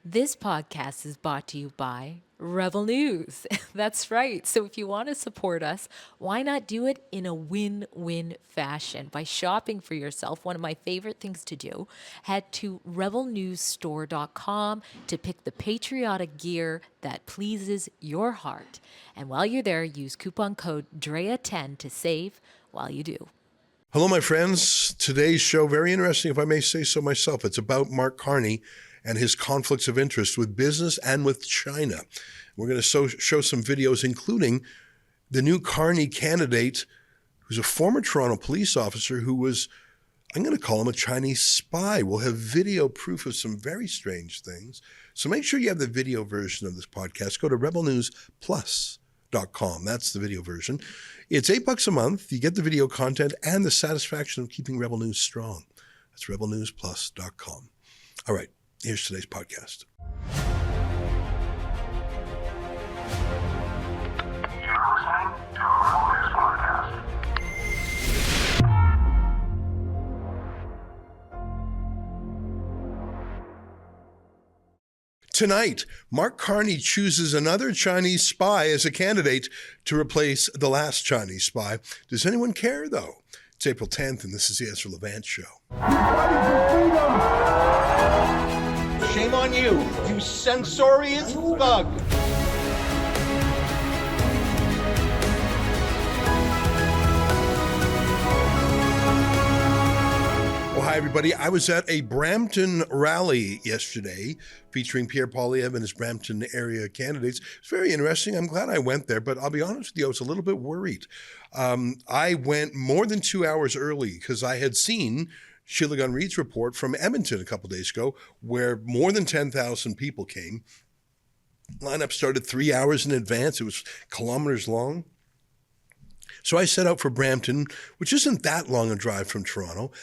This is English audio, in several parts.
This podcast is brought to you by Rebel News. That's right. So if you want to support us, why not do it in a win-win fashion by shopping for yourself? One of my favorite things to do. Head to rebelnewsstore.com to pick the patriotic gear that pleases your heart. And while you're there, use coupon code DREA10 to save while you do. Hello, my friends. Today's show, very interesting, if I may say so myself. It's about Mark Carney and his conflicts of interest with business and with China. We're going to show some videos, including the new Carney candidate, who's a former Toronto police officer who was, I'm going to call him a Chinese spy. We'll have video proof of some very strange things. So make sure you have the video version of this podcast. Go to rebelnewsplus.com. That's the video version. It's $8 a month. You get the video content and the satisfaction of keeping Rebel News strong. That's rebelnewsplus.com. All right, here's today's podcast. You're listening to a Rebel News podcast. Tonight, Mark Carney chooses another Chinese spy as a candidate to replace the last Chinese spy. Does anyone care, though? It's April 10th, and this is the Ezra Levant Show. Shame on you, you censorious thug. Well, hi, everybody. I was at a Brampton rally yesterday featuring Pierre Poilievre and his Brampton area candidates. It's very interesting. I'm glad I went there, but I'll be honest with you, I was a little bit worried. I went more than 2 hours early because I had seen Sheila Gunn-Reid's report from Edmonton a couple days ago, where more than 10,000 people came. Lineup started 3 hours in advance. It was kilometers long. So I set out for Brampton, which isn't that long a drive from Toronto.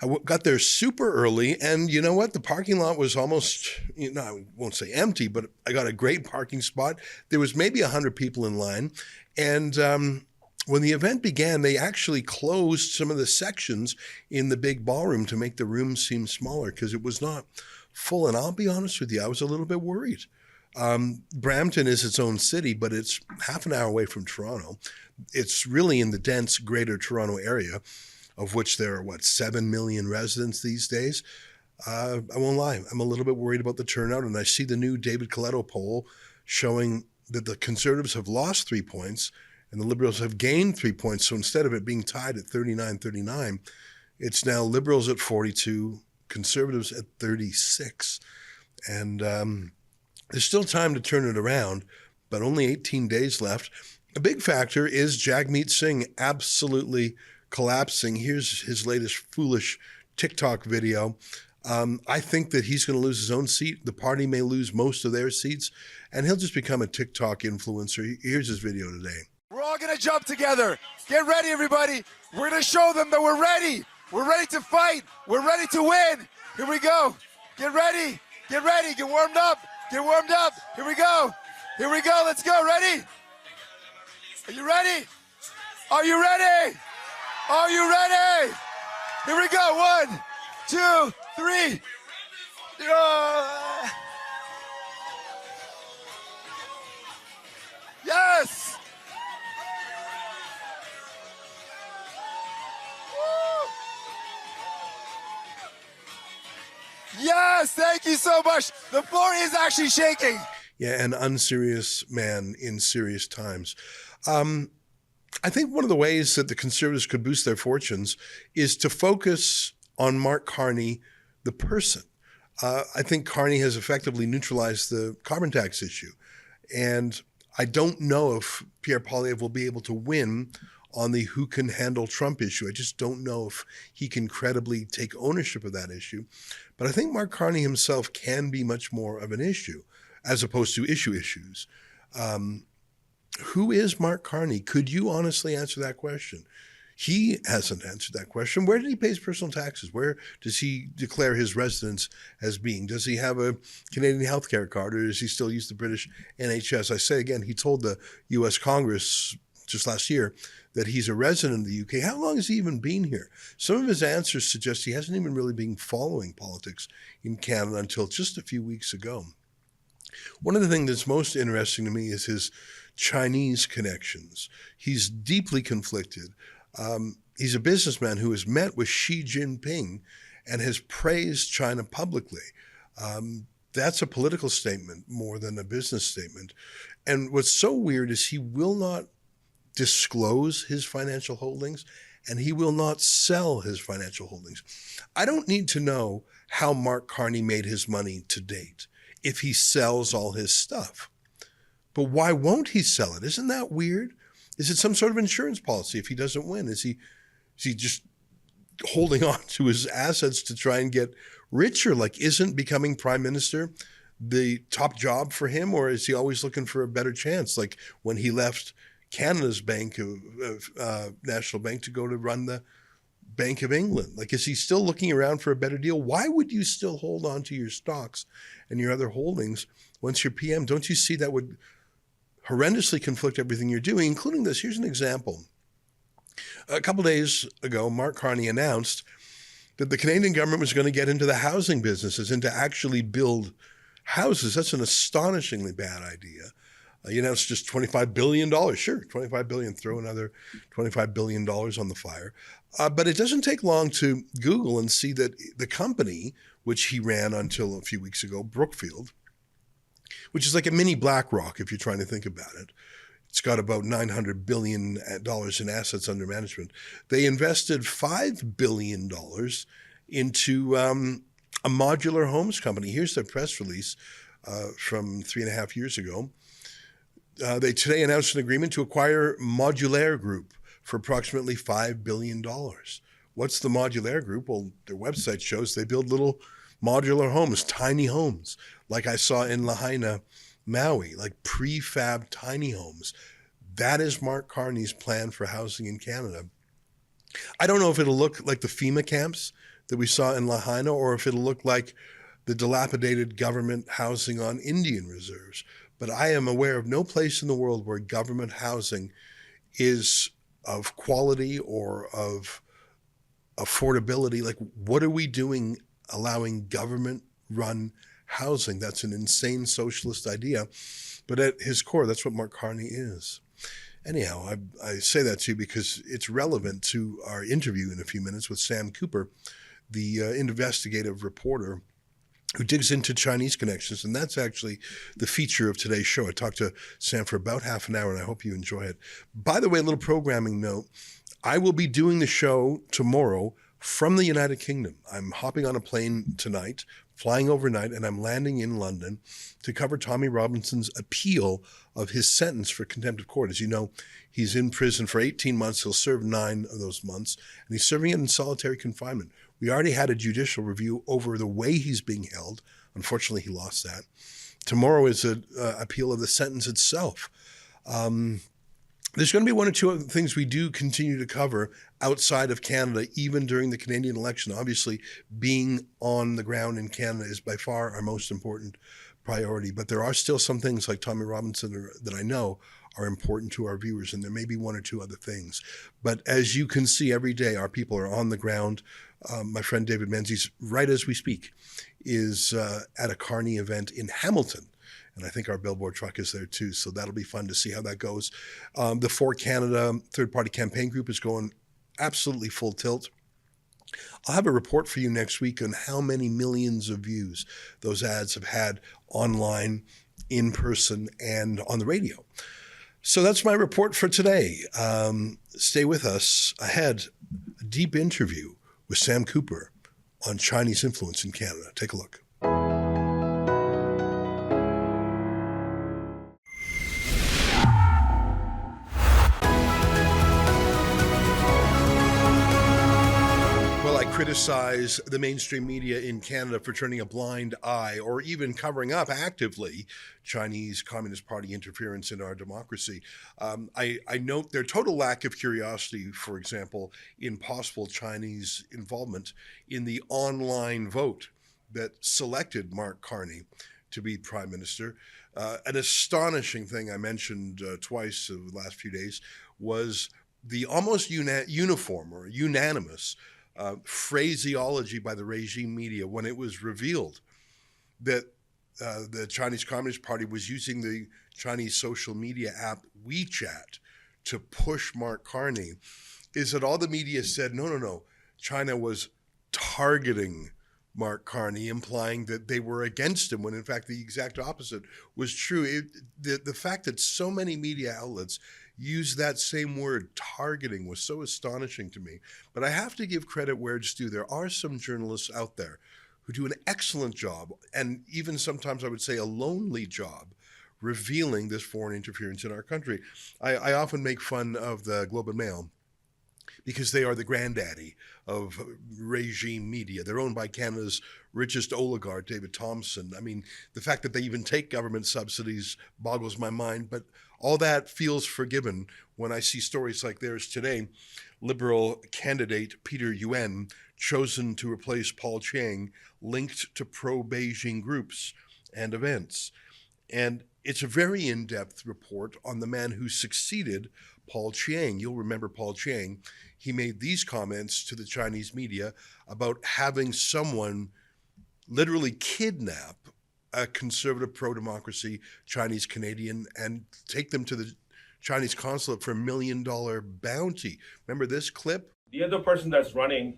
I got there super early, and you know what? The parking lot was almost, I won't say empty, but I got a great parking spot. There was maybe 100 people in line, and when the event began, they actually closed some of the sections in the big ballroom to make the room seem smaller because it was not full. And I'll be honest with you, I was a little bit worried. Brampton is its own city, but it's half an hour away from Toronto. It's really in the dense greater Toronto area, of which there are, 7 million residents these days. I won't lie, I'm a little bit worried about the turnout, and I see the new David Coletto poll showing that the Conservatives have lost 3 points and the Liberals have gained 3 points. So instead of it being tied at 39-39, it's now Liberals at 42, Conservatives at 36. And there's still time to turn it around, but only 18 days left. A big factor is Jagmeet Singh absolutely collapsing. Here's his latest foolish TikTok video. I think that he's going to lose his own seat. The party may lose most of their seats, and he'll just become a TikTok influencer. Here's his video today. We're all going to jump together. Get ready, everybody. We're going to show them that we're ready. We're ready to fight. We're ready to win. Here we go. Get ready. Get ready. Get warmed up. Get warmed up. Here we go. Here we go. Let's go. Ready? Are you ready? Are you ready? Are you ready? Here we go. 1, 2, 3. Yes. Yes, thank you so much. The floor is actually shaking. Yeah, an unserious man in serious times. I think one of the ways that the Conservatives could boost their fortunes is to focus on Mark Carney, the person. I think Carney has effectively neutralized the carbon tax issue. And I don't know if Pierre Poilievre will be able to win on the who can handle Trump issue. I just don't know if he can credibly take ownership of that issue. But I think Mark Carney himself can be much more of an issue as opposed to issues. Who is Mark Carney? Could you honestly answer that question? He hasn't answered that question. Where did he pay his personal taxes? Where does he declare his residence as being? Does he have a Canadian healthcare card, or does he still use the British NHS? I say again, he told the U.S. Congress just last year that he's a resident of the UK. How long has he even been here? Some of his answers suggest he hasn't even really been following politics in Canada until just a few weeks ago. One of the things that's most interesting to me is his Chinese connections. He's deeply conflicted. He's a businessman who has met with Xi Jinping and has praised China publicly. That's a political statement more than a business statement. And what's so weird is he will not disclose his financial holdings and he will not sell his financial holdings. I don't need to know how Mark Carney made his money to date if he sells all his stuff. But why won't he sell it? Isn't that weird? Is it some sort of insurance policy if he doesn't win? Is he just holding on to his assets to try and get richer? Like, isn't becoming prime minister the top job for him, or is he always looking for a better chance? Like when he left Canada's National Bank to go to run the Bank of England. Like, is he still looking around for a better deal? Why would you still hold on to your stocks and your other holdings once you're PM? Don't you see that would horrendously conflict everything you're doing, including this? Here's an example. A couple days ago, Mark Carney announced that the Canadian government was going to get into the housing businesses and to actually build houses. That's an astonishingly bad idea. He announced just $25 billion. Sure, $25 billion, throw another $25 billion on the fire. But it doesn't take long to Google and see that the company, which he ran until a few weeks ago, Brookfield, which is like a mini BlackRock if you're trying to think about it. It's got about $900 billion in assets under management. They invested $5 billion into a modular homes company. Here's their press release from 3.5 years ago. They today announced an agreement to acquire Modulaire Group for approximately $5 billion. What's the Modulaire Group? Well, their website shows they build little modular homes, tiny homes, like I saw in Lahaina, Maui, like prefab tiny homes. That is Mark Carney's plan for housing in Canada. I don't know if it'll look like the FEMA camps that we saw in Lahaina or if it'll look like the dilapidated government housing on Indian reserves. But I am aware of no place in the world where government housing is of quality or of affordability. Like, what are we doing allowing government-run housing? That's an insane socialist idea. But at his core, that's what Mark Carney is. Anyhow, I say that to you because it's relevant to our interview in a few minutes with Sam Cooper, the investigative reporter who digs into Chinese connections. And that's actually the feature of today's show. I talked to Sam for about half an hour, and I hope you enjoy it. By the way, a little programming note. I will be doing the show tomorrow from the United Kingdom. I'm hopping on a plane tonight, flying overnight, and I'm landing in London to cover Tommy Robinson's appeal of his sentence for contempt of court. As you know, he's in prison for 18 months. He'll serve 9 of those months, and he's serving it in solitary confinement. We already had a judicial review over the way he's being held. Unfortunately, he lost that. Tomorrow is an appeal of the sentence itself. There's going to be one or two other things we do continue to cover outside of Canada, even during the Canadian election. Obviously, being on the ground in Canada is by far our most important priority. But there are still some things like Tommy Robinson that I know are important to our viewers, and there may be one or two other things. But as you can see every day, our people are on the ground. My friend David Menzies, right as we speak, is at a Carney event in Hamilton. And I think our billboard truck is there too. So that'll be fun to see how that goes. The For Canada third-party campaign group is going absolutely full tilt. I'll have a report for you next week on how many millions of views those ads have had online, in person, and on the radio. So that's my report for today. Stay with us. Ahead, a deep interview with Sam Cooper on Chinese influence in Canada. Take a look. Criticize the mainstream media in Canada for turning a blind eye or even covering up actively Chinese Communist Party interference in our democracy. I note their total lack of curiosity, for example, in possible Chinese involvement in the online vote that selected Mark Carney to be prime minister. An astonishing thing I mentioned twice in the last few days was the almost uniform or unanimous phraseology by the regime media when it was revealed that the Chinese Communist Party was using the Chinese social media app WeChat to push Mark Carney, is that all the media said, no, China was targeting Mark Carney, implying that they were against him, when in fact the exact opposite was true. The fact that so many media outlets use that same word, targeting, was so astonishing to me. But I have to give credit where it's due. There are some journalists out there who do an excellent job, and even sometimes I would say a lonely job, revealing this foreign interference in our country. I often make fun of the Globe and Mail because they are the granddaddy of regime media. They're owned by Canada's richest oligarch, David Thompson. I mean, the fact that they even take government subsidies boggles my mind, but all that feels forgiven when I see stories like theirs today. Liberal candidate Peter Yuen chosen to replace Paul Chang, linked to pro-Beijing groups and events. And it's a very in-depth report on the man who succeeded Paul Chang. You'll remember Paul Chang. He made these comments to the Chinese media about having someone literally kidnap a conservative pro-democracy Chinese Canadian and take them to the Chinese consulate for $1 million bounty. Remember this clip? The other person that's running,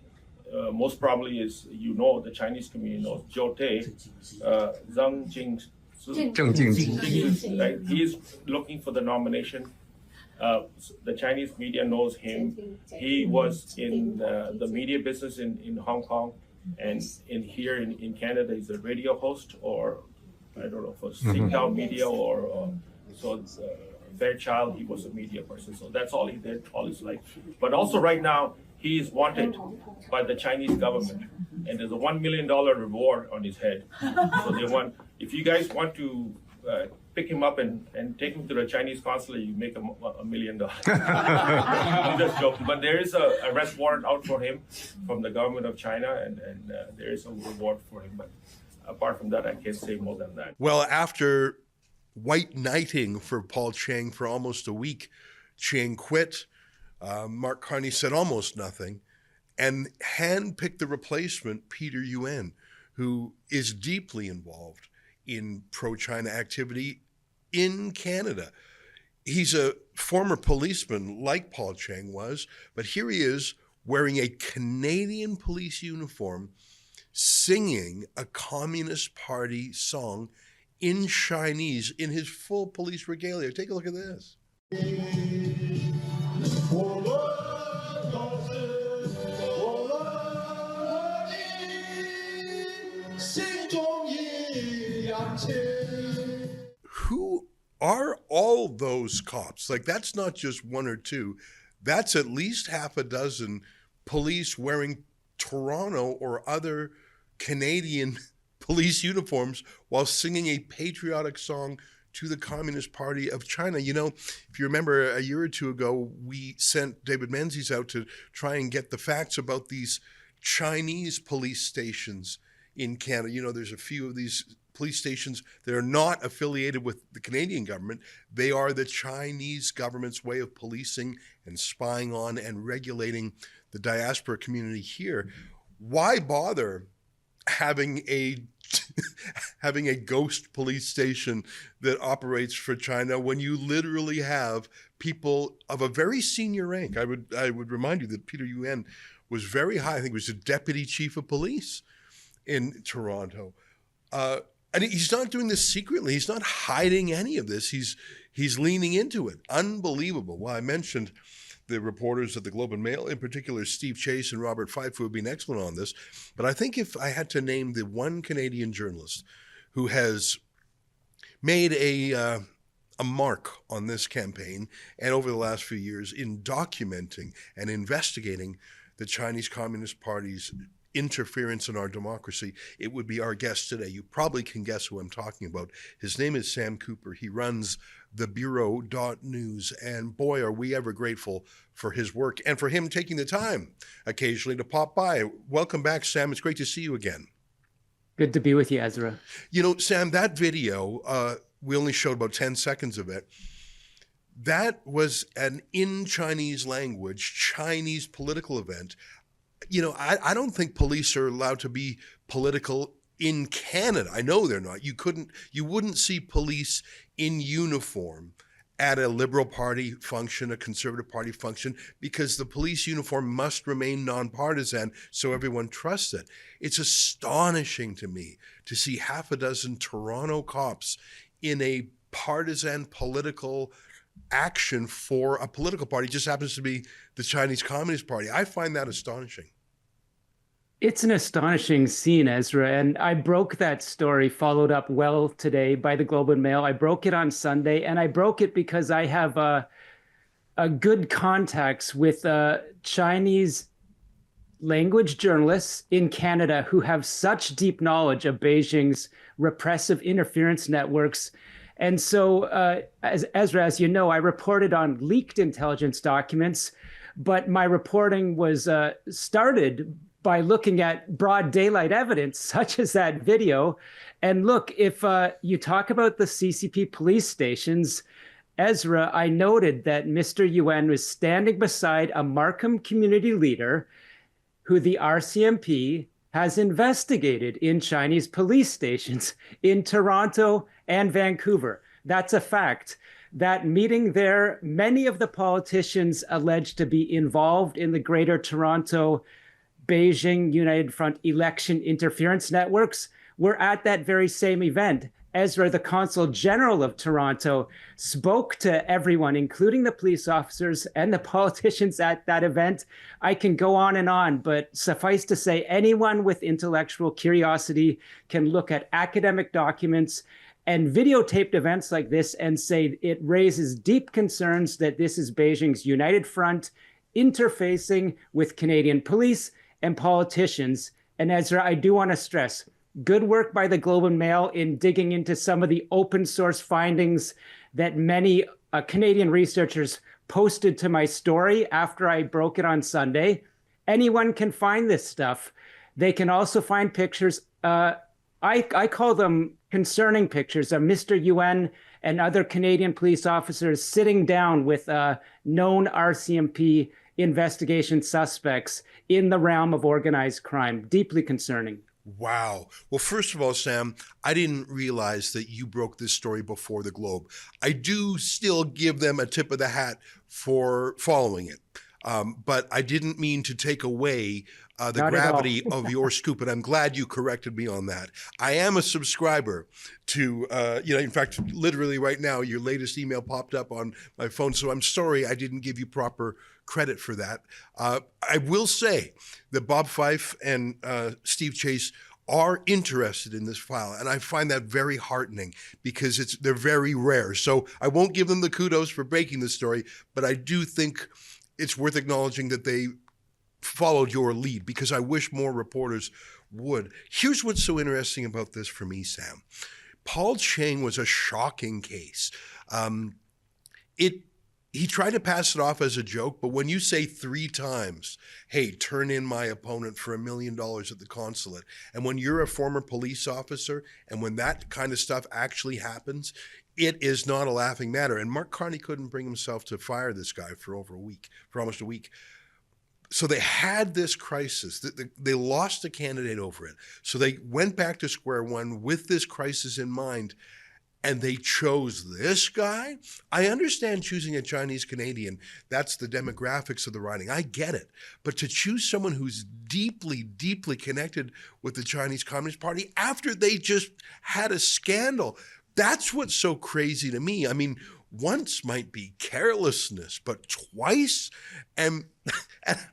most probably is, the Chinese community knows, Zhou Te, Zhang Jing. Right? He's looking for the nomination. The Chinese media knows him. He was in the media business in Hong Kong, and here in Canada, he's a radio host, or I don't know, for Singtel Media or Fairchild, he was a media person. So that's all he did all his life. But also right now, he is wanted by the Chinese government, and there's a $1 million reward on his head. So they want, if you guys want to pick him up and take him to the Chinese consulate, you make him $1 million. I'm just joking, but there is a arrest warrant out for him from the government of China, and there is a reward for him. But apart from that, I can't say more than that. Well, after white knighting for Paul Chang for almost a week, Chang quit. Mark Carney said almost nothing, and handpicked the replacement, Peter Yuen, who is deeply involved in pro-China activity in Canada. He's a former policeman like Paul Chang was, but here he is wearing a Canadian police uniform, singing a Communist Party song in Chinese in his full police regalia. Take a look at this. Who are all those cops? Like, that's not just one or two. That's at least half a dozen police wearing Toronto or other Canadian police uniforms while singing a patriotic song to the Communist Party of China. You know, if you remember a year or two ago, we sent David Menzies out to try and get the facts about these Chinese police stations in Canada. You know, there's a few of these police stations that are not affiliated with the Canadian government. They are the Chinese government's way of policing and spying on and regulating the diaspora community here. Why bother having a ghost police station that operates for China when you literally have people of a very senior rank? I would remind you that Peter Yuen was very high. I think he was the deputy chief of police in Toronto. And he's not doing this secretly. He's not hiding any of this. He's leaning into it. Unbelievable. Well, I mentioned the reporters at the Globe and Mail, in particular Steve Chase and Robert Fife, who have been excellent on this. But I think if I had to name the one Canadian journalist who has made a mark on this campaign and over the last few years in documenting and investigating the Chinese Communist Party's interference in our democracy, it would be our guest today. You probably can guess who I'm talking about. His name is Sam Cooper. He runs thebureau.news, and boy, are we ever grateful for his work and for him taking the time occasionally to pop by. Welcome back, Sam. It's great to see you again. Good to be with you, Ezra. You know, Sam, that video, we only showed about 10 seconds of it. That was an in Chinese language, Chinese political event. You know, I don't think police are allowed to be political in Canada, I know they're not. You wouldn't see police in uniform at a Liberal Party function, a Conservative Party function, because the police uniform must remain nonpartisan so everyone trusts it. It's astonishing to me to see half a dozen Toronto cops in a partisan political action for a political party. It just happens to be the Chinese Communist Party. I find that astonishing. It's an astonishing scene, Ezra, and I broke that story, followed up well today by the Globe and Mail. I broke it on Sunday, and I broke it because I have a good contacts with Chinese language journalists in Canada who have such deep knowledge of Beijing's repressive interference networks. And so, Ezra, as you know, I reported on leaked intelligence documents, but my reporting was started by looking at broad daylight evidence, such as that video. And look, if you talk about the CCP police stations, Ezra, I noted that Mr. Yuan was standing beside a Markham community leader who the RCMP has investigated in Chinese police stations in Toronto and Vancouver. That's a fact. That meeting there, many of the politicians alleged to be involved in the Greater Toronto Beijing United Front election interference networks were at that very same event. Ezra, the Consul General of Toronto, spoke to everyone, including the police officers and the politicians at that event. I can go on, but suffice to say, anyone with intellectual curiosity can look at academic documents and videotaped events like this and say it raises deep concerns that this is Beijing's United Front interfacing with Canadian police and politicians. And Ezra, I do want to stress, good work by the Globe and Mail in digging into some of the open source findings that many Canadian researchers posted to my story after I broke it on Sunday. Anyone can find this stuff. They can also find pictures. I call them concerning pictures of Mr. Yuan and other Canadian police officers sitting down with known RCMP investigation suspects in the realm of organized crime. Deeply concerning. Wow. Well, first of all, Sam, I didn't realize that you broke this story before the Globe. I do still give them a tip of the hat for following it. But I didn't mean to take away the Not gravity of your scoop, and I'm glad you corrected me on that. I am a subscriber to, in fact, literally right now, your latest email popped up on my phone, so I'm sorry I didn't give you proper credit for that. I will say that Bob Fife and Steve Chase are interested in this file, and I find that very heartening because they're very rare. So I won't give them the kudos for breaking the story, but I do think it's worth acknowledging that they followed your lead, because I wish more reporters would. Here's what's so interesting about this for me, Sam. Paul Chang was a shocking case. He tried to pass it off as a joke, but when you say 3 times, hey, turn in my opponent for $1 million at the consulate, and when you're a former police officer, and when that kind of stuff actually happens, it is not a laughing matter. And Mark Carney couldn't bring himself to fire this guy for almost a week. So they had this crisis. They lost a candidate over it. So they went back to square one with this crisis in mind, and they chose this guy. I understand choosing a Chinese Canadian. That's the demographics of the riding. I get it. But to choose someone who's deeply, deeply connected with the Chinese Communist Party after they just had a scandal, that's what's so crazy to me. I mean, once might be carelessness, but twice? And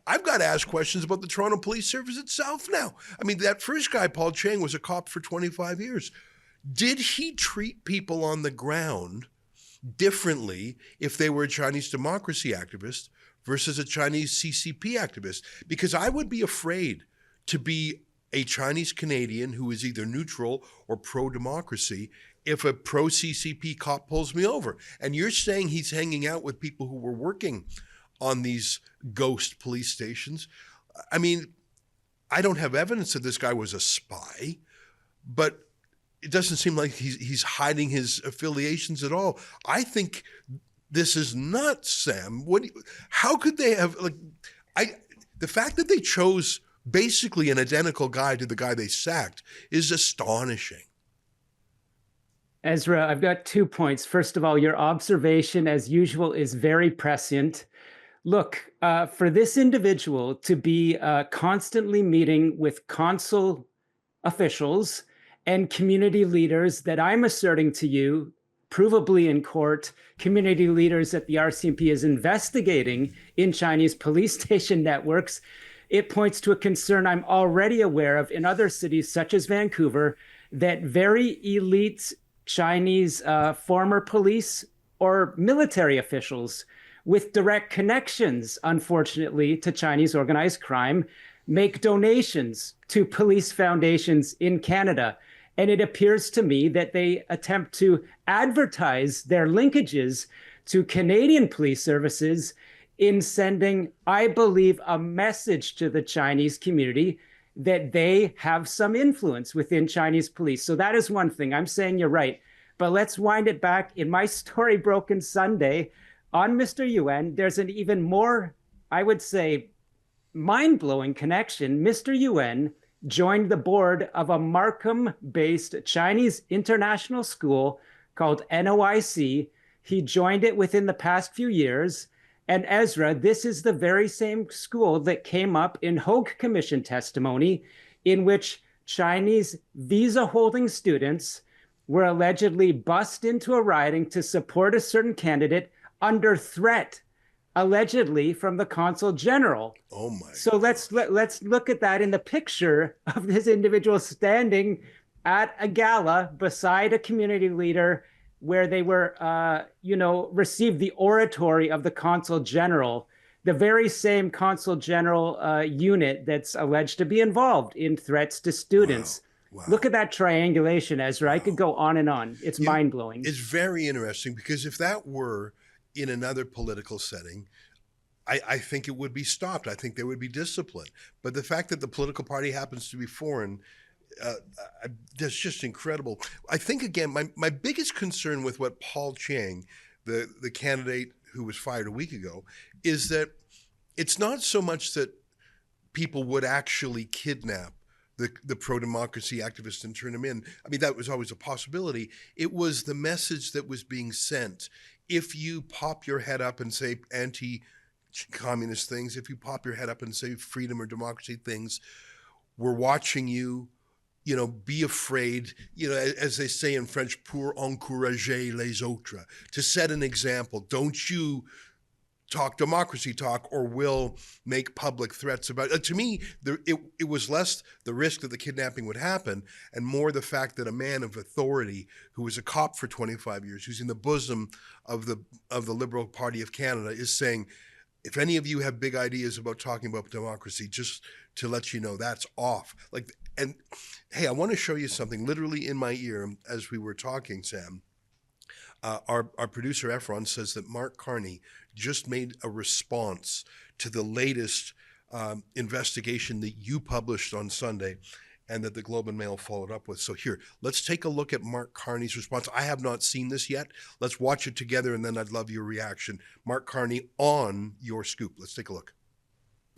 I've got to ask questions about the Toronto Police Service itself now. I mean, that first guy, Paul Chang, was a cop for 25 years. Did he treat people on the ground differently if they were a Chinese democracy activist versus a Chinese CCP activist? Because I would be afraid to be a Chinese Canadian who is either neutral or pro-democracy if a pro-CCP cop pulls me over. And you're saying he's hanging out with people who were working on these ghost police stations. I mean, I don't have evidence that this guy was a spy, but it doesn't seem like he's hiding his affiliations at all. I think this is nuts, Sam. How could they have, the fact that they chose basically an identical guy to the guy they sacked, is astonishing. Ezra, I've got 2 points. First of all, your observation, as usual, is very prescient. Look, for this individual to be constantly meeting with consul officials and community leaders that I'm asserting to you, provably in court, community leaders that the RCMP is investigating in Chinese police station networks, it points to a concern I'm already aware of in other cities such as Vancouver, that very elite Chinese former police or military officials with direct connections, unfortunately, to Chinese organized crime, make donations to police foundations in Canada. And it appears to me that they attempt to advertise their linkages to Canadian police services in sending, I believe, a message to the Chinese community that they have some influence within Chinese police. So that is one thing. I'm saying you're right. But let's wind it back. In my story, Broken Sunday, on Mr. UN, there's an even more, I would say, mind-blowing connection. Mr. UN joined the board of a Markham-based Chinese international school called NOIC. He joined it within the past few years. And Ezra, this is the very same school that came up in Hogue Commission testimony, in which Chinese visa-holding students were allegedly bussed into a riding to support a certain candidate under threat, allegedly from the consul general. Oh my! So let's look at that in the picture of this individual standing at a gala beside a community leader, where they were, received the oratory of the consul general, the very same consul general unit that's alleged to be involved in threats to students. Wow. Look at that triangulation, Ezra. Wow. I could go on and on. It's mind-blowing. It's very interesting, because if that were in another political setting, I think it would be stopped. I think there would be discipline. But the fact that the political party happens to be foreign, that's just incredible. I think, again, my biggest concern with what Paul Chang, the candidate who was fired a week ago, is that it's not so much that people would actually kidnap the pro-democracy activists and turn them in. I mean, that was always a possibility. It was the message that was being sent. If you pop your head up and say anti-communist things, if you pop your head up and say freedom or democracy things, we're watching you, be afraid, as they say in French, pour encourager les autres, to set an example. Don't you talk democracy talk, or will make public threats about it. To me, it was less the risk that the kidnapping would happen, and more the fact that a man of authority who was a cop for 25 years, who's in the bosom of the Liberal Party of Canada, is saying, if any of you have big ideas about talking about democracy, just to let you know, that's off. And hey, I want to show you something literally in my ear as we were talking, Sam. Our producer Efron says that Mark Carney just made a response to the latest investigation that you published on Sunday, and that the Globe and Mail followed up with. So here, let's take a look at Mark Carney's response. I have not seen this yet. Let's watch it together, and then I'd love your reaction. Mark Carney on your scoop. Let's take a look.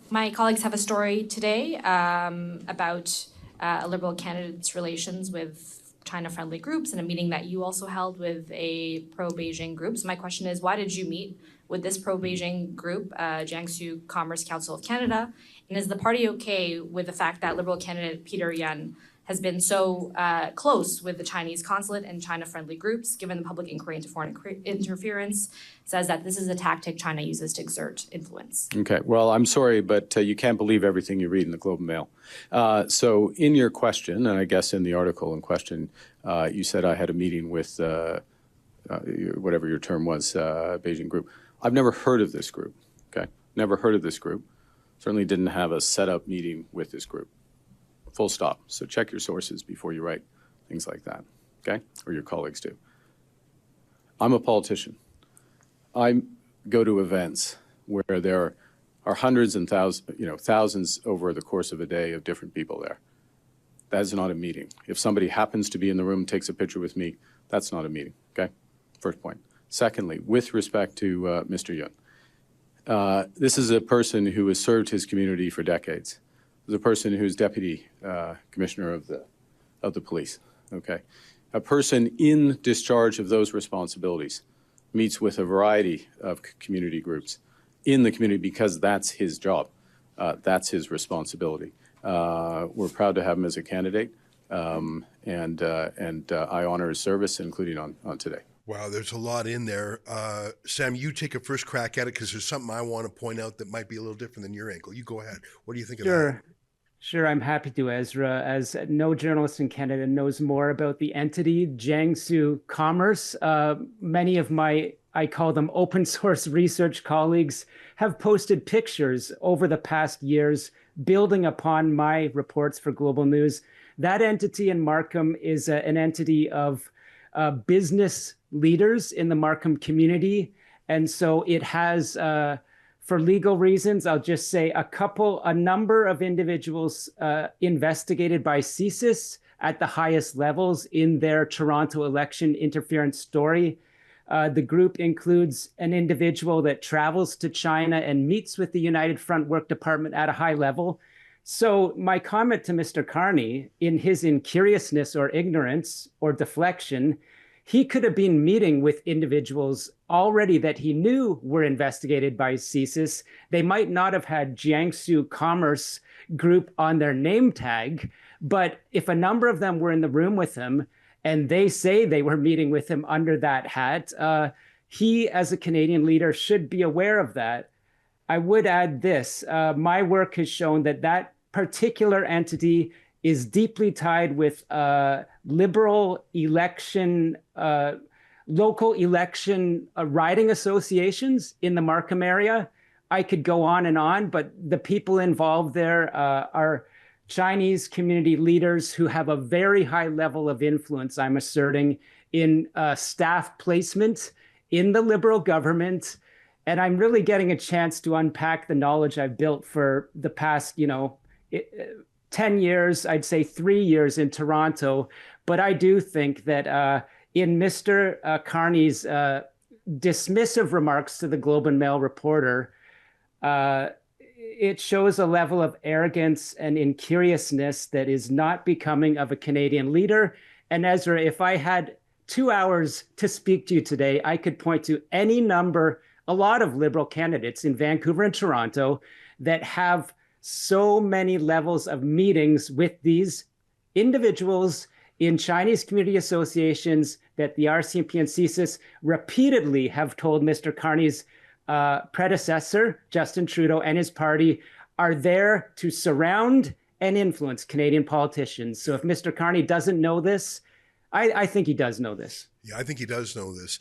My colleagues have a story today about a Liberal candidate's relations with China-friendly groups, and a meeting that you also held with a pro-Beijing group. So my question is, why did you meet with this pro-Beijing group, Jiangsu Commerce Council of Canada? And is the party okay with the fact that Liberal candidate Peter Yan has been so close with the Chinese consulate and China-friendly groups, given the public inquiry into foreign interference says that this is a tactic China uses to exert influence? Okay, well, I'm sorry, but you can't believe everything you read in the Globe and Mail. So in your question, and I guess in the article in question, you said I had a meeting with whatever your term was, Beijing group. I've never heard of this group, okay? Never heard of this group. Certainly didn't have a set-up meeting with this group. Full stop. So check your sources before you write things like that, okay? Or your colleagues do. I'm a politician. I go to events where there are hundreds and thousands over the course of a day of different people there. That is not a meeting. If somebody happens to be in the room and takes a picture with me, that's not a meeting, okay? First point. Secondly, with respect to Mr. Yun, this is a person who has served his community for decades. the person who's deputy commissioner of the police. Okay, a person in discharge of those responsibilities meets with a variety of community groups in the community because that's his job. That's his responsibility. We're proud to have him as a candidate, and I honor his service, including on today. Wow, there's a lot in there. Sam, you take a first crack at it because there's something I want to point out that might be a little different than your angle. You go ahead. What do you think of that? Sure, I'm happy to, Ezra. As no journalist in Canada knows more about the entity, Jiangsu Commerce, many of I call them open source research colleagues, have posted pictures over the past years, building upon my reports for Global News. That entity in Markham is an entity of business leaders in the Markham community. And so it has, for legal reasons, I'll just say a number of individuals investigated by CSIS at the highest levels in their Toronto election interference story. The group includes an individual that travels to China and meets with the United Front Work Department at a high level. So my comment to Mr. Carney, in his incuriousness or ignorance or deflection, he could have been meeting with individuals already that he knew were investigated by CSIS. They might not have had Jiangsu Commerce Group on their name tag, but if a number of them were in the room with him and they say they were meeting with him under that hat, he, as a Canadian leader, should be aware of that. I would add this. My work has shown that that particular entity is deeply tied with liberal election, local election riding associations in the Markham area. I could go on, but the people involved there are Chinese community leaders who have a very high level of influence, I'm asserting, in staff placement in the Liberal government. And I'm really getting a chance to unpack the knowledge I've built for the past, 10 years, I'd say 3 years in Toronto. But I do think that in Mr. Carney's dismissive remarks to the Globe and Mail reporter, it shows a level of arrogance and incuriousness that is not becoming of a Canadian leader. And Ezra, if I had 2 hours to speak to you today, I could point to a lot of Liberal candidates in Vancouver and Toronto that have so many levels of meetings with these individuals in Chinese community associations that the RCMP and CSIS repeatedly have told Mr. Carney's predecessor, Justin Trudeau, and his party are there to surround and influence Canadian politicians. So if Mr. Carney doesn't know this, I think he does know this. Yeah, I think he does know this.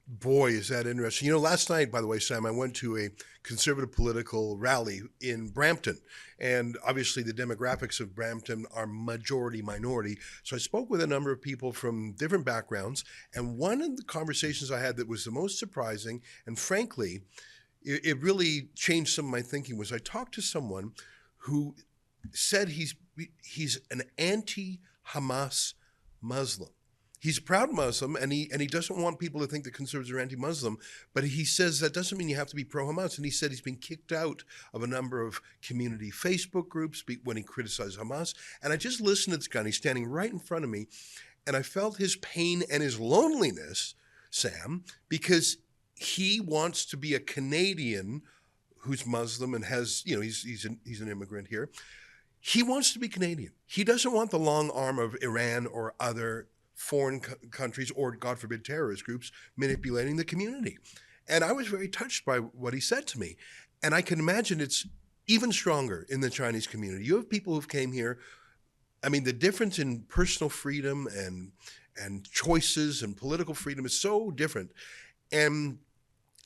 Boy, is that interesting. Last night, by the way, Sam, I went to a conservative political rally in Brampton. And obviously the demographics of Brampton are majority minority. So I spoke with a number of people from different backgrounds. And one of the conversations I had that was the most surprising, and frankly, it really changed some of my thinking, was I talked to someone who said he's an anti-Hamas Muslim. He's a proud Muslim, and he doesn't want people to think that conservatives are anti-Muslim, but he says that doesn't mean you have to be pro-Hamas. And he said he's been kicked out of a number of community Facebook groups when he criticized Hamas. And I just listened to this guy, and he's standing right in front of me, and I felt his pain and his loneliness, Sam, because he wants to be a Canadian who's Muslim and has, he's an immigrant here. He wants to be Canadian. He doesn't want the long arm of Iran or other foreign countries or, God forbid, terrorist groups manipulating the community. And I was very touched by what he said to me. And I can imagine it's even stronger in the Chinese community. You have people who've came here. I mean, the difference in personal freedom and choices and political freedom is so different. And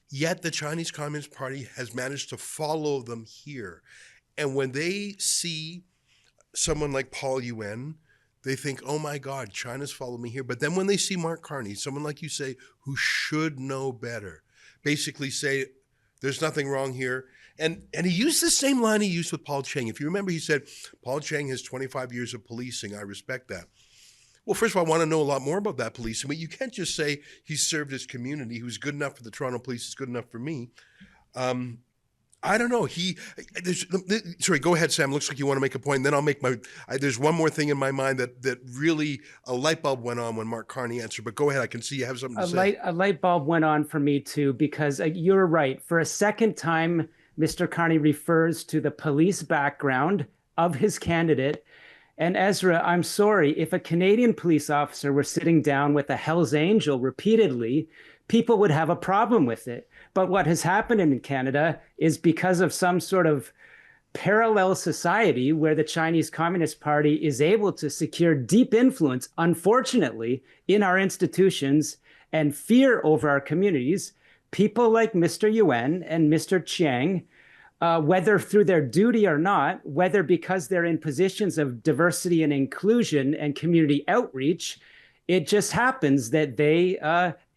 yet the Chinese Communist Party has managed to follow them here. And when they see someone like Paul Yuen, they think, oh my God, China's followed me here. But then when they see Mark Carney, someone like you say, who should know better, basically say, there's nothing wrong here. And he used the same line he used with Paul Cheng. If you remember, he said, Paul Cheng has 25 years of policing. I respect that. Well, first of all, I want to know a lot more about that policing, but you can't just say he served his community. He was good enough for the Toronto Police, is good enough for me. I don't know. Sorry, go ahead, Sam. Looks like you want to make a point. Then I'll make there's one more thing in my mind that really a light bulb went on when Mark Carney answered. But go ahead. I can see you have something to say. A light bulb went on for me too, because you're right. For a second time, Mr. Carney refers to the police background of his candidate. And Ezra, I'm sorry, if a Canadian police officer were sitting down with a Hell's Angel repeatedly, people would have a problem with it. But what has happened in Canada is because of some sort of parallel society where the Chinese Communist Party is able to secure deep influence, unfortunately, in our institutions and fear over our communities, people like Mr. Yuan and Mr. Chiang, whether through their duty or not, whether because they're in positions of diversity and inclusion and community outreach, it just happens that they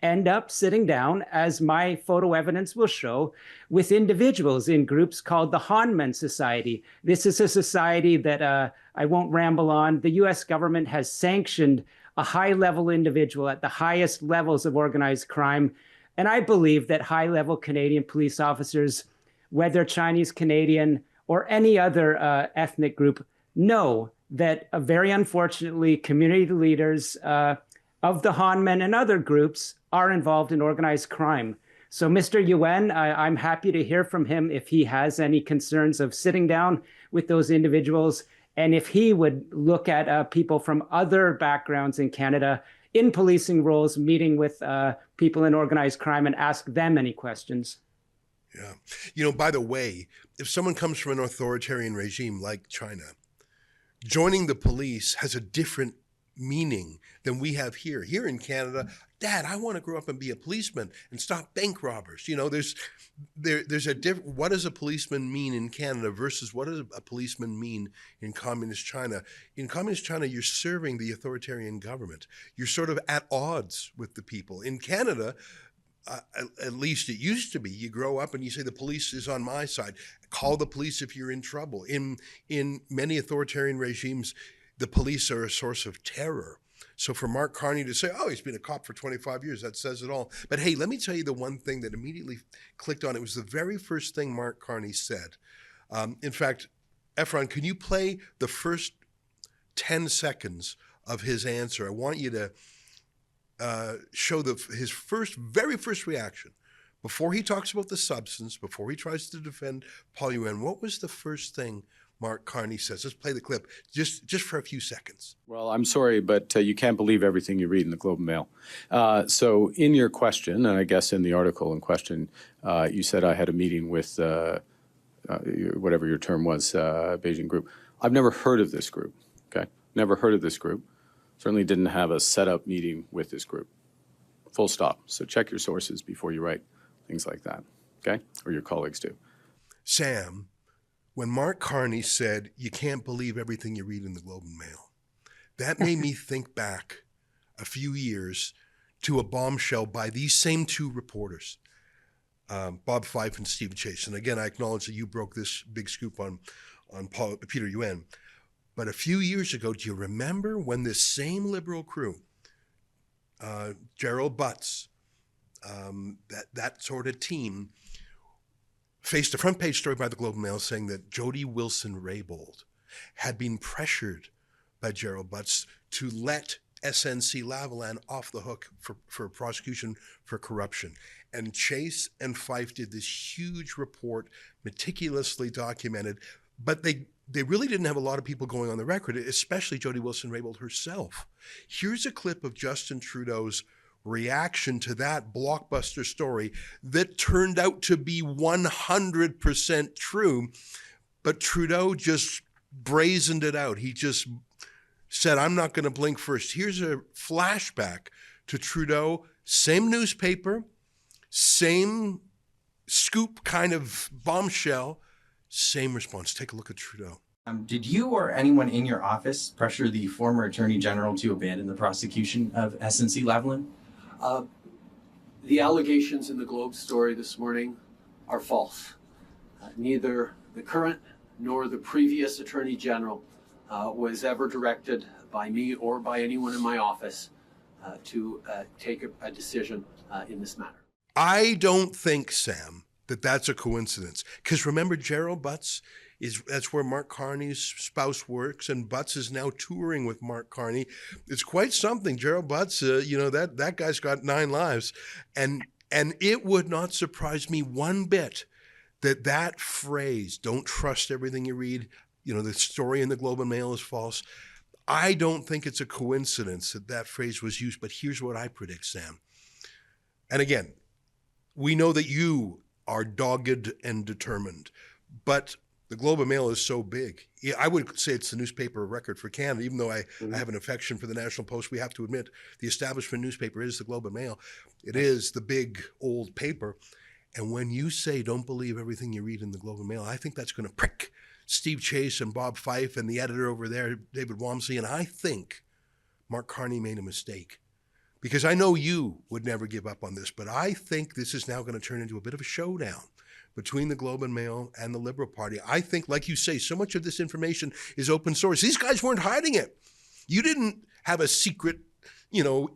end up sitting down, as my photo evidence will show, with individuals in groups called the Hanmen Society. This is a society that I won't ramble on. The US government has sanctioned a high-level individual at the highest levels of organized crime. And I believe that high-level Canadian police officers, whether Chinese Canadian or any other ethnic group, know that very unfortunately community leaders of the Hanmen and other groups are involved in organized crime. So Mr. Yuan, I'm happy to hear from him if he has any concerns of sitting down with those individuals, and if he would look at people from other backgrounds in Canada in policing roles, meeting with people in organized crime and ask them any questions. Yeah. By the way, if someone comes from an authoritarian regime like China, joining the police has a different meaning than we have here. Here in Canada, Dad, I want to grow up and be a policeman and stop bank robbers. There's a different. What does a policeman mean in Canada versus what does a policeman mean in communist China? In communist China, you're serving the authoritarian government. You're sort of at odds with the people. In Canada, at least it used to be, you grow up and you say the police is on my side. Call the police if you're in trouble. In many authoritarian regimes, the police are a source of terror. So for Mark Carney to say, oh, he's been a cop for 25 years, that says it all. But hey, let me tell you the one thing that immediately clicked on. It was the very first thing Mark Carney said. In fact, Efron, can you play the first 10 seconds of his answer? I want you to show his very first reaction. Before he talks about the substance, before he tries to defend Paul Yuan, what was the first thing Mark Carney says? Let's play the clip just for a few seconds. Well, I'm sorry, but you can't believe everything you read in the Globe and Mail. So in your question, and I guess in the article in question, you said I had a meeting with whatever your term was, Beijing group. I've never heard of this group, okay? Never heard of this group. Certainly didn't have a set-up meeting with this group. Full stop. So check your sources before you write things like that, okay? Or your colleagues do. Sam, when Mark Carney said, you can't believe everything you read in the Globe and Mail, that made me think back a few years to a bombshell by these same two reporters, Bob Fife and Stephen Chase. And again, I acknowledge that you broke this big scoop on Peter Yuan. But a few years ago, do you remember when this same liberal crew, Gerald Butts, that sort of team, faced a front page story by the Globe and Mail saying that Jody Wilson-Raybould had been pressured by Gerald Butts to let SNC-Lavalin off the hook for prosecution for corruption. And Chase and Fife did this huge report, meticulously documented, but they really didn't have a lot of people going on the record, especially Jody Wilson-Raybould herself. Here's a clip of Justin Trudeau's reaction to that blockbuster story that turned out to be 100% true, but Trudeau just brazened it out. He just said, I'm not going to blink first. Here's a flashback to Trudeau, same newspaper, same scoop kind of bombshell, same response. Take a look at Trudeau. Did you or anyone in your office pressure the former Attorney General to abandon the prosecution of SNC-Lavalin? The allegations in the Globe story this morning are false. Neither the current nor the previous Attorney General was ever directed by me or by anyone in my office to take a decision in this matter. I don't think, Sam, that that's a coincidence. Because remember, Gerald Butts that's where Mark Carney's spouse works, and Butts is now touring with Mark Carney. It's quite something. Gerald Butts, that guy's got 9 lives, and it would not surprise me one bit that phrase, "Don't trust everything you read," the story in the Globe and Mail is false. I don't think it's a coincidence that phrase was used. But here's what I predict, Sam. And again, we know that you are dogged and determined, but the Globe and Mail is so big. I would say it's the newspaper of record for Canada, even though I have an affection for the National Post. We have to admit the establishment newspaper is the Globe and Mail. It is the big old paper. And when you say don't believe everything you read in the Globe and Mail, I think that's going to prick Steve Chase and Bob Fife and the editor over there, David Wamsley. And I think Mark Carney made a mistake. Because I know you would never give up on this, but I think this is now going to turn into a bit of a showdown between the Globe and Mail and the Liberal Party. I think, like you say, so much of this information is open source. These guys weren't hiding it. You didn't have a secret,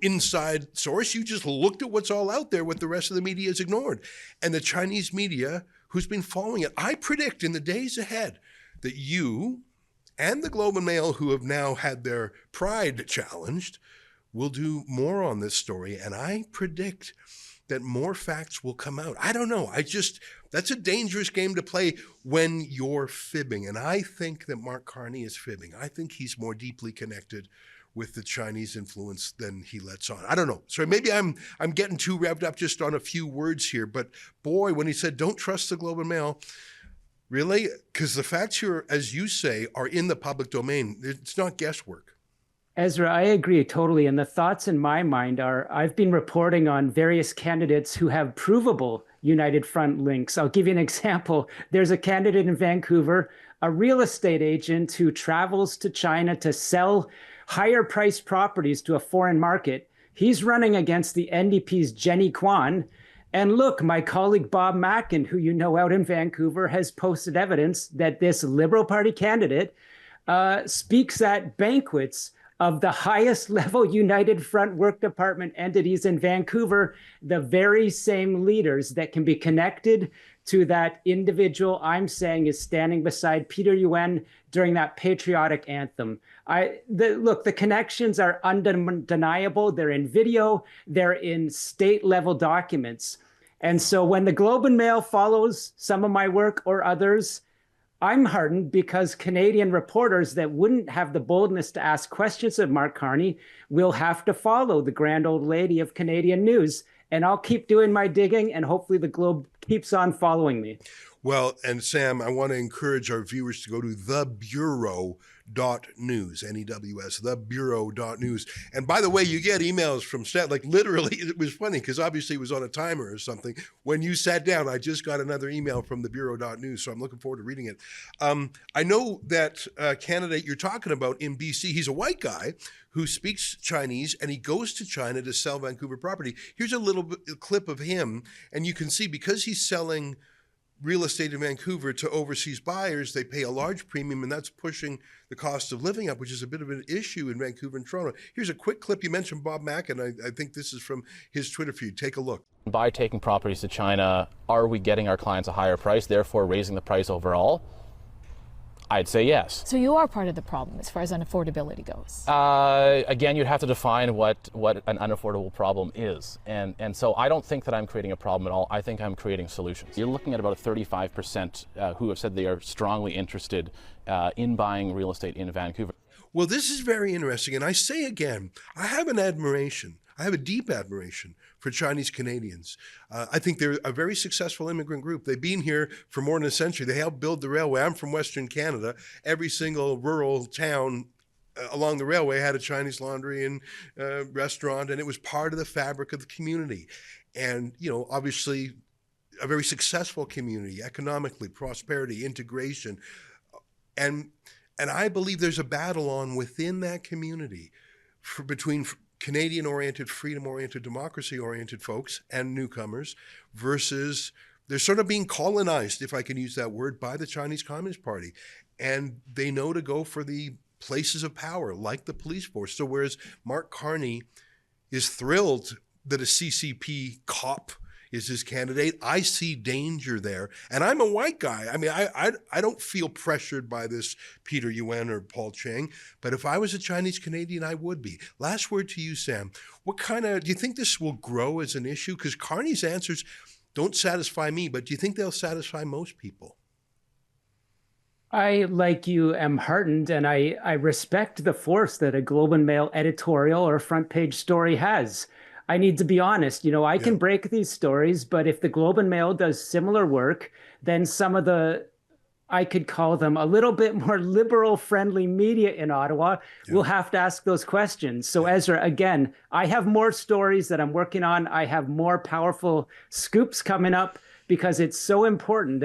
inside source. You just looked at what's all out there, what the rest of the media has ignored. And the Chinese media, who's been following it, I predict in the days ahead that you and the Globe and Mail, who have now had their pride challenged, will do more on this story. And I predict that more facts will come out. I don't know. That's a dangerous game to play when you're fibbing. And I think that Mark Carney is fibbing. I think he's more deeply connected with the Chinese influence than he lets on. I don't know. So maybe I'm getting too revved up just on a few words here. But boy, when he said, don't trust the Globe and Mail, really? Because the facts here, as you say, are in the public domain. It's not guesswork. Ezra, I agree totally. And the thoughts in my mind are, I've been reporting on various candidates who have provable United Front links. I'll give you an example. There's a candidate in Vancouver, a real estate agent who travels to China to sell higher priced properties to a foreign market. He's running against the NDP's Jenny Kwan. And look, my colleague Bob Mackin, who you know out in Vancouver, has posted evidence that this Liberal Party candidate speaks at banquets of the highest level United Front Work Department entities in Vancouver, the very same leaders that can be connected to that individual I'm saying is standing beside Peter Yuen during that patriotic anthem. Look, the connections are undeniable. They're in video, they're in state level documents. And so when the Globe and Mail follows some of my work or others, I'm heartened because Canadian reporters that wouldn't have the boldness to ask questions of Mark Carney will have to follow the grand old lady of Canadian news. And I'll keep doing my digging, and hopefully the Globe keeps on following me. Well, and Sam, I want to encourage our viewers to go to thebureau.news, N-E-W-S, thebureau.news. And by the way, you get emails from Stat, like literally, it was funny because obviously it was on a timer or something. When you sat down, I just got another email from thebureau.news, so I'm looking forward to reading it. I know that candidate you're talking about in BC, he's a white guy who speaks Chinese, and he goes to China to sell Vancouver property. Here's a little clip of him, and you can see because he's selling real estate in Vancouver to overseas buyers, they pay a large premium, and that's pushing the cost of living up, which is a bit of an issue in Vancouver and Toronto. Here's a quick clip. You mentioned Bob Mack, and I think this is from his Twitter feed. Take a look. By taking properties to China, are we getting our clients a higher price, therefore raising the price overall? I'd say yes. So you are part of the problem as far as unaffordability goes? Again, you'd have to define what an unaffordable problem is. And so I don't think that I'm creating a problem at all. I think I'm creating solutions. You're looking at about 35% who have said they are strongly interested in buying real estate in Vancouver. Well, this is very interesting. And I say again, I have a deep admiration for Chinese Canadians. I think they're a very successful immigrant group. They've been here for more than a century. They helped build the railway. I'm from Western Canada. Every single rural town along the railway had a Chinese laundry and restaurant, and it was part of the fabric of the community. And, obviously a very successful community, economically, prosperity, integration. And I believe there's a battle on within that community between Canadian-oriented, freedom-oriented, democracy-oriented folks and newcomers versus they're sort of being colonized, if I can use that word, by the Chinese Communist Party. And they know to go for the places of power, like the police force. So whereas Mark Carney is thrilled that a CCP cop is his candidate. I see danger there. And I'm a white guy. I mean, I don't feel pressured by this Peter Yuen or Paul Chang, but if I was a Chinese Canadian, I would be. Last word to you, Sam. Do you think this will grow as an issue? Because Carney's answers don't satisfy me, but do you think they'll satisfy most people? I, like you, am heartened, and I respect the force that a Globe and Mail editorial or front page story has. I need to be honest, I can break these stories, but if the Globe and Mail does similar work, then some of the, I could call them a little bit more liberal friendly media in Ottawa will have to ask those questions. So Ezra, again, I have more stories that I'm working on. I have more powerful scoops coming up because it's so important.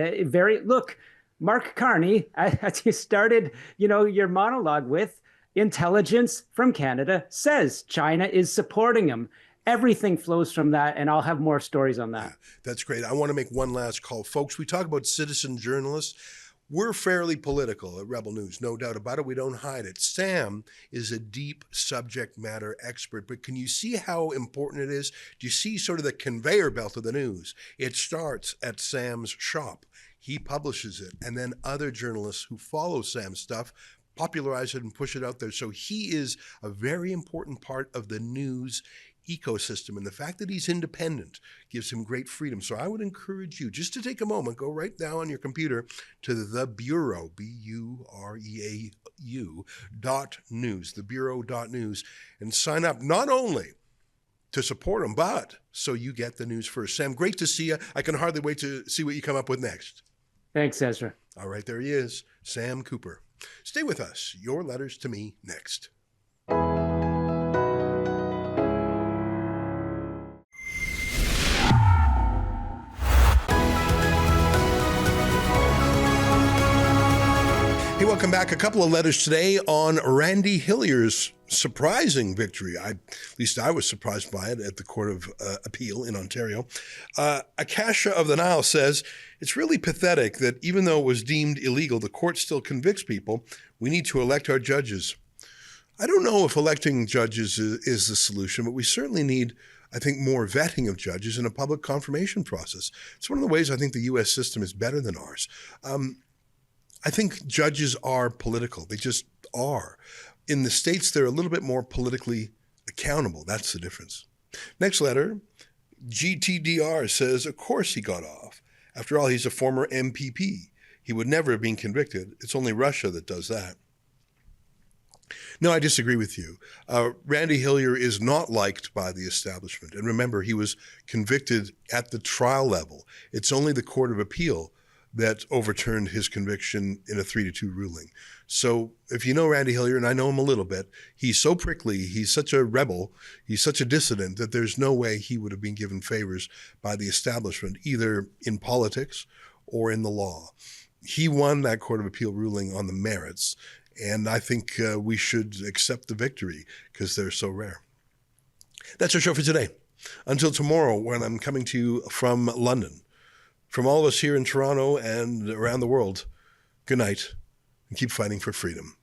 Look, Mark Carney, as you started, your monologue with, intelligence from Canada says China is supporting him. Everything flows from that, and I'll have more stories on that. Yeah, that's great. I want to make one last call. Folks, we talk about citizen journalists. We're fairly political at Rebel News, no doubt about it. We don't hide it. Sam is a deep subject matter expert, but can you see how important it is? Do you see sort of the conveyor belt of the news? It starts at Sam's shop. He publishes it, and then other journalists who follow Sam's stuff popularize it and push it out there. So he is a very important part of the news ecosystem, and the fact that he's independent gives him great freedom. So I would encourage you just to take a moment, go right now on your computer to the Bureau, BUREAU .news, thebureau.news, and sign up not only to support him, but so you get the news first. Sam, great to see you. I can hardly wait to see what you come up with next. Thanks, Ezra. All right, there he is, Sam Cooper. Stay with us. Your letters to me next. Hey, welcome back. A couple of letters today on Randy Hillier's surprising victory. At least I was surprised by it at the Court of Appeal in Ontario. Akasha of the Nile says, it's really pathetic that even though it was deemed illegal, the court still convicts people. We need to elect our judges. I don't know if electing judges is the solution, but we certainly need, I think, more vetting of judges and a public confirmation process. It's one of the ways I think the U.S. system is better than ours. I think judges are political. They just are. In the States, they're a little bit more politically accountable. That's the difference. Next letter, GTDR says, of course he got off. After all, he's a former MPP. He would never have been convicted. It's only Russia that does that. No, I disagree with you. Randy Hillier is not liked by the establishment. And remember, he was convicted at the trial level. It's only the Court of Appeal that overturned his conviction in a 3-2 ruling. So if you know Randy Hillier, and I know him a little bit, he's so prickly, he's such a rebel, he's such a dissident that there's no way he would have been given favors by the establishment, either in politics or in the law. He won that Court of Appeal ruling on the merits, and I think we should accept the victory because they're so rare. That's our show for today. Until tomorrow, when I'm coming to you from London. From all of us here in Toronto and around the world, good night, and keep fighting for freedom.